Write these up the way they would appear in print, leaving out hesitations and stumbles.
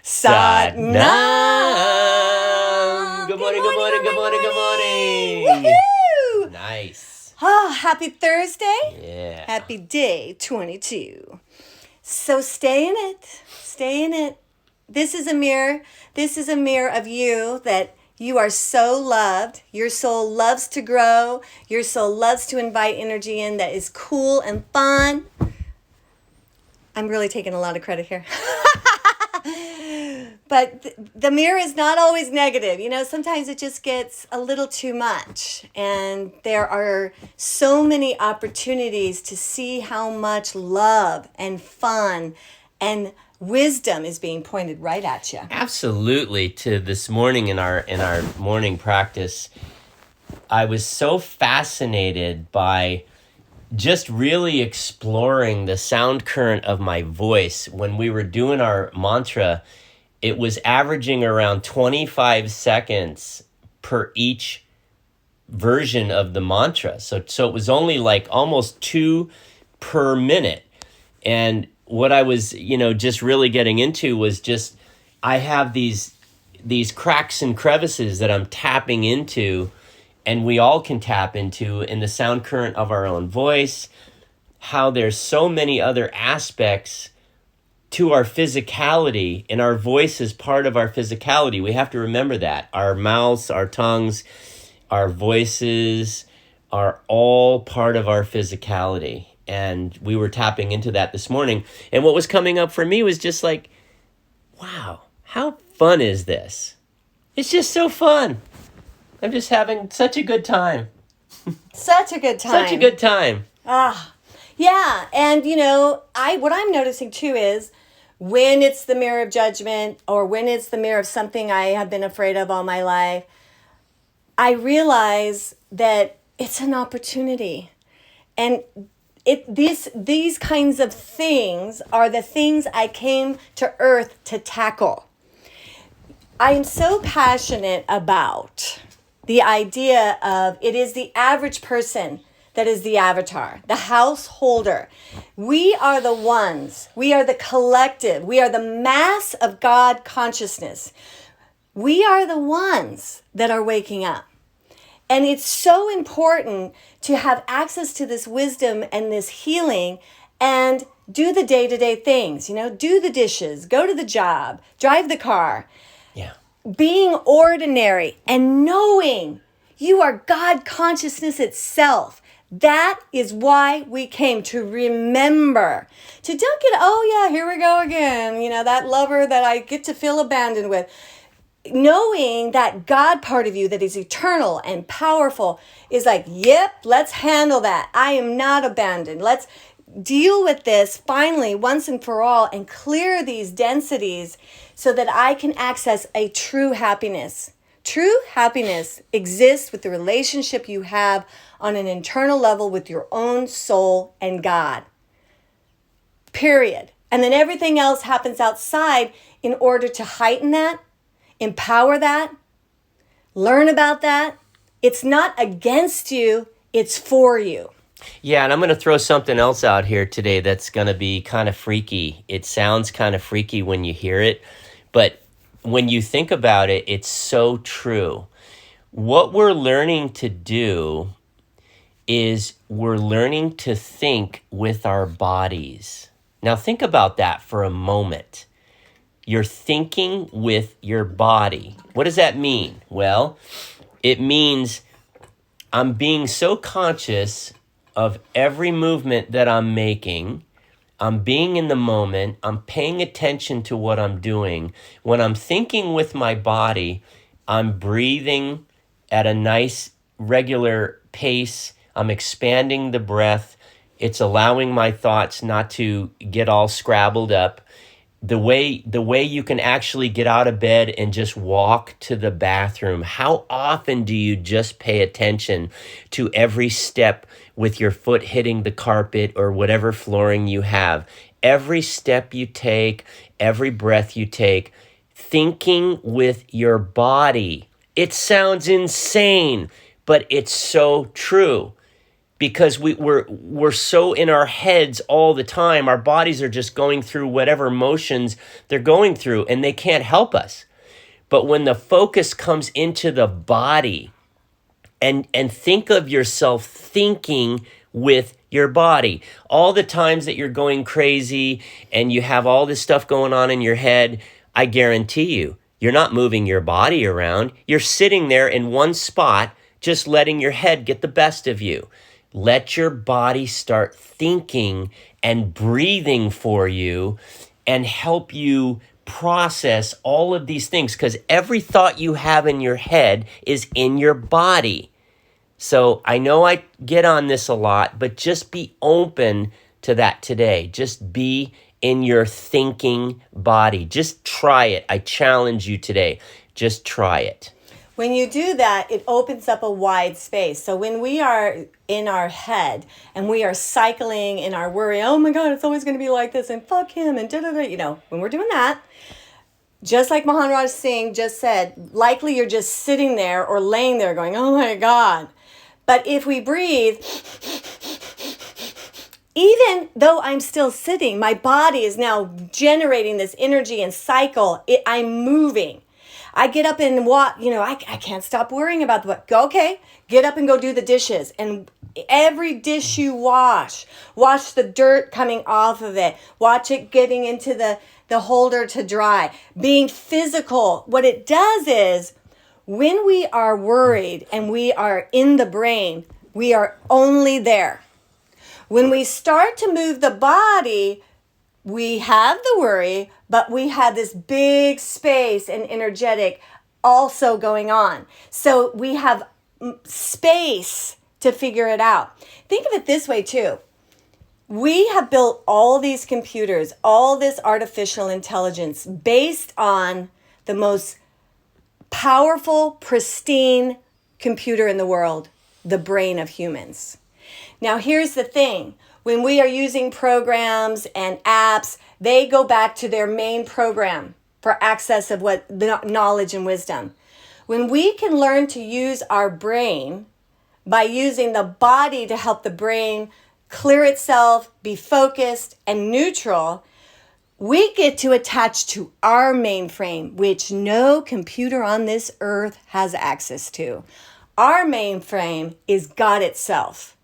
Satnam. Good morning, good morning, good morning, good morning. Woohoo! Nice. Oh, happy Thursday. Yeah. Happy day 22. So stay in it. Stay in it. This is a mirror. This is a mirror of you that you are so loved. Your soul loves to grow. Your soul loves to invite energy in that is cool and fun. I'm really taking a lot of credit here. But the mirror is not always negative. You know, sometimes it just gets a little too much. And there are so many opportunities to see how much love and fun and wisdom is being pointed right at you. Absolutely. To this morning in our morning practice, I was so fascinated by just really exploring the sound current of my voice. When we were doing our mantra, it was averaging around 25 seconds per each version of the mantra. So it was only like almost 2 per minute. And what I was, just really getting into was just, I have these cracks and crevices that I'm tapping into, and we all can tap into in the sound current of our own voice, how there's so many other aspects to our physicality, and our voice is part of our physicality. We have to remember that. Our mouths, our tongues, our voices are all part of our physicality. And we were tapping into that this morning. And what was coming up for me was just like, wow, how fun is this? It's just so fun. I'm just having such a good time. Such a good time. Such a good time. Yeah, and what I'm noticing too is when it's the mirror of judgment or when it's the mirror of something I have been afraid of all my life, I realize that it's an opportunity. And these kinds of things are the things I came to Earth to tackle. I am so passionate about the idea of it is the average person that is the avatar, the householder. We are the ones, we are the collective, we are the mass of God consciousness. We are the ones that are waking up. And it's so important to have access to this wisdom and this healing and do the day-to-day things, do the dishes, go to the job, drive the car. Yeah. Being ordinary and knowing you are God consciousness itself. That is why we came to remember. To don't get, here we go again. That lover that I get to feel abandoned with. Knowing that God part of you that is eternal and powerful is like, yep, let's handle that. I am not abandoned. Let's deal with this finally once and for all and clear these densities so that I can access a true happiness. True happiness exists with the relationship you have on an internal level with your own soul and God. Period. And then everything else happens outside in order to heighten that, empower that, learn about that. It's not against you, it's for you. Yeah, and I'm going to throw something else out here today that's going to be kind of freaky. It sounds kind of freaky when you hear it, but when you think about it, it's so true. What we're learning to do is we're learning to think with our bodies. Now think about that for a moment. You're thinking with your body. What does that mean? Well, it means I'm being so conscious of every movement that I'm making. I'm being in the moment. I'm paying attention to what I'm doing. When I'm thinking with my body, I'm breathing at a nice, regular pace. I'm expanding the breath. It's allowing my thoughts not to get all scrabbled up. The way you can actually get out of bed and just walk to the bathroom. How often do you just pay attention to every step with your foot hitting the carpet or whatever flooring you have? Every step you take, every breath you take, thinking with your body. It sounds insane, but it's so true. because we're so in our heads all the time. Our bodies are just going through whatever emotions they're going through, and they can't help us. But when the focus comes into the body, and think of yourself thinking with your body, all the times that you're going crazy and you have all this stuff going on in your head, I guarantee you're not moving your body around. You're sitting there in one spot, just letting your head get the best of you. Let your body start thinking and breathing for you and help you process all of these things, because every thought you have in your head is in your body. So I know I get on this a lot, but just be open to that today. Just be in your thinking body. Just try it. I challenge you today. Just try it. When you do that, it opens up a wide space. So when we are in our head and we are cycling in our worry, oh my God, it's always going to be like this and fuck him and da-da-da, when we're doing that, just like Maharaj Singh just said, likely you're just sitting there or laying there going, oh my God. But if we breathe, even though I'm still sitting, my body is now generating this energy and cycle. I'm moving. I get up and walk, I can't stop worrying about what. Okay, get up and go do the dishes. And every dish you watch the dirt coming off of it. Watch it getting into the holder to dry. Being physical, what it does is, when we are worried and we are in the brain, we are only there. When we start to move the body, we have the worry, but we have this big space and energetic also going on. So we have space to figure it out. Think of it this way too. We have built all these computers, all this artificial intelligence based on the most powerful, pristine computer in the world, the brain of humans. Now, here's the thing. When we are using programs and apps, they go back to their main program for access of what knowledge and wisdom. When we can learn to use our brain by using the body to help the brain clear itself, be focused and neutral, we get to attach to our mainframe, which no computer on this earth has access to. Our mainframe is God itself.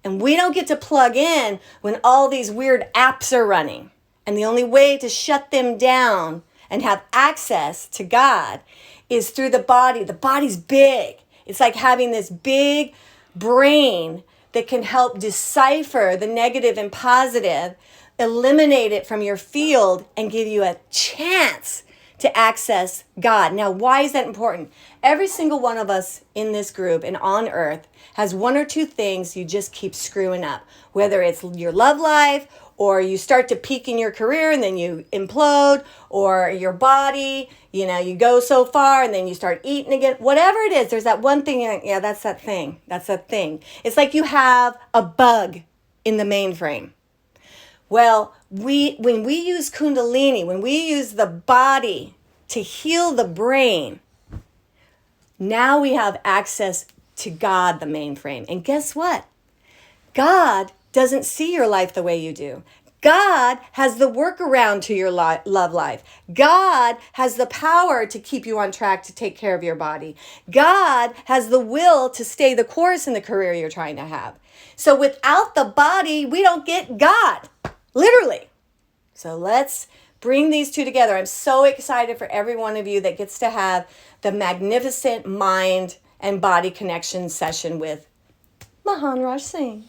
And we don't get to plug in when all these weird apps are running. And the only way to shut them down and have access to God is through the body. The body's big. It's like having this big brain that can help decipher the negative and positive, eliminate it from your field, and give you a chance to access God. Now, why is that important? Every single one of us in this group and on earth has one or two things you just keep screwing up, whether it's your love life, or you start to peak in your career and then you implode, or your body, you go so far and then you start eating again. Whatever it is, there's that one thing, yeah, that's that thing. That's that thing. It's like you have a bug in the mainframe. Well, when we use Kundalini, when we use the body to heal the brain, now we have access to God, the mainframe. And guess what? God doesn't see your life the way you do. God has the workaround to your love life. God has the power to keep you on track to take care of your body. God has the will to stay the course in the career you're trying to have. So without the body, we don't get God, literally. So let's bring these two together. I'm so excited for every one of you that gets to have the magnificent mind and body connection session with Maharaj Singh.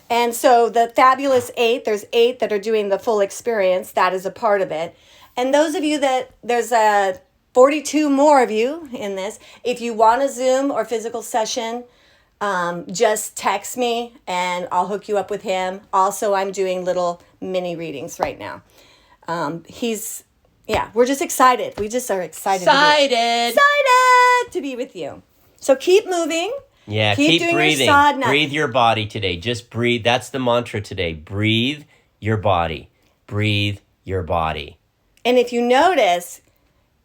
And so the fabulous 8, there's 8 that are doing the full experience. That is a part of it. And those of you there's 42 more of you in this. If you want a Zoom or physical session, just text me and I'll hook you up with him. Also, I'm doing little mini readings right now. We're just excited. We just are excited. Excited to be with you. So keep moving. Yeah, keep breathing. Breathe your body today. Just breathe. That's the mantra today. Breathe your body. Breathe your body. And if you notice,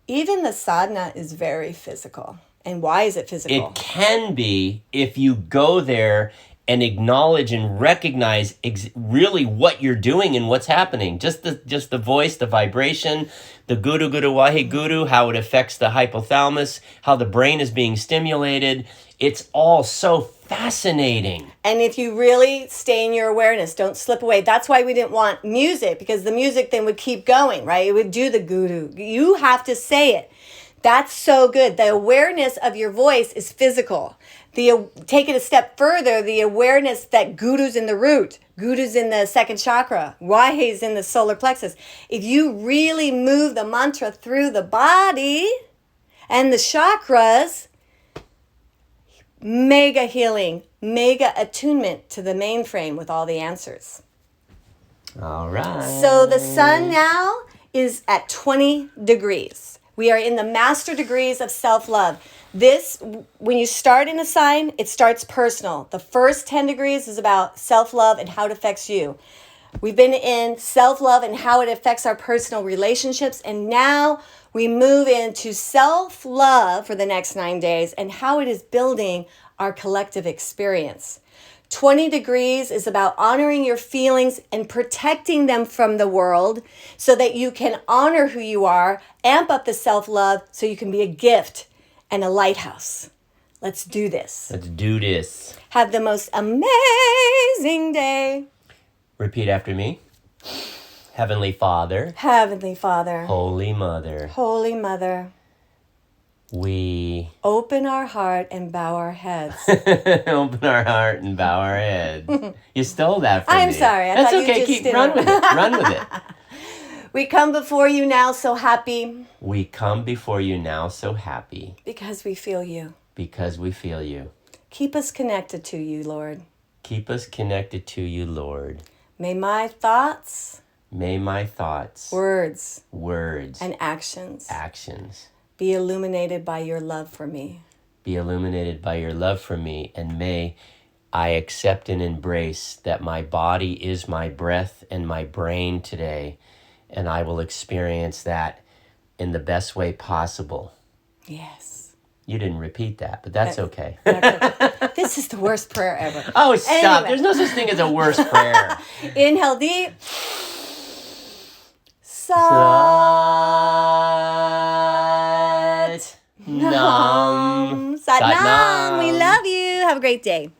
even the sadhana is very physical. And why is it physical? It can be if you go there and acknowledge and recognize really what you're doing and what's happening. Just the voice, the vibration, the guru guru wahe guru, how it affects the hypothalamus, how the brain is being stimulated. It's all so fascinating. And if you really stay in your awareness, don't slip away. That's why we didn't want music, because the music then would keep going, right? It would do the guru. You have to say it. That's so good. The awareness of your voice is physical. Take it a step further, the awareness that guru's in the root, guru's in the second chakra, wahe's in the solar plexus. If you really move the mantra through the body and the chakras, mega healing, mega attunement to the mainframe with all the answers. All right. So the sun now is at 20 degrees. We are in the master degrees of self-love. This, when you start in a sign, it starts personal. The first 10 degrees is about self-love and how it affects you. We've been in self-love and how it affects our personal relationships. And now we move into self-love for the next 9 days and how it is building our collective experience. 20 degrees is about honoring your feelings and protecting them from the world so that you can honor who you are, amp up the self-love so you can be a gift and a lighthouse. Let's do this. Let's do this. Have the most amazing day. Repeat after me. Heavenly Father, Heavenly Father, Holy Mother, Holy Mother, we open our heart and bow our heads. open our heart and bow our heads. You stole that from me. I'm sorry. I That's thought you okay. just Keep did run it. with it. Run with it. We come before you now so happy We come before you now so happy because we feel you. because we feel you. Keep us connected to you, Lord. Keep us connected to you, Lord. May my thoughts, May my thoughts, words, words, and actions actions be illuminated by your love for me. be illuminated by your love for me, and may I accept and embrace that my body is my breath and my brain today, and I will experience that in the best way possible. Yes. You didn't repeat that, but that's okay. This is the worst prayer ever. Oh, stop. Anyway. There's no such thing as a worse prayer. Inhale deep. Sat Nam. Sat Nam. We love you. Have a great day.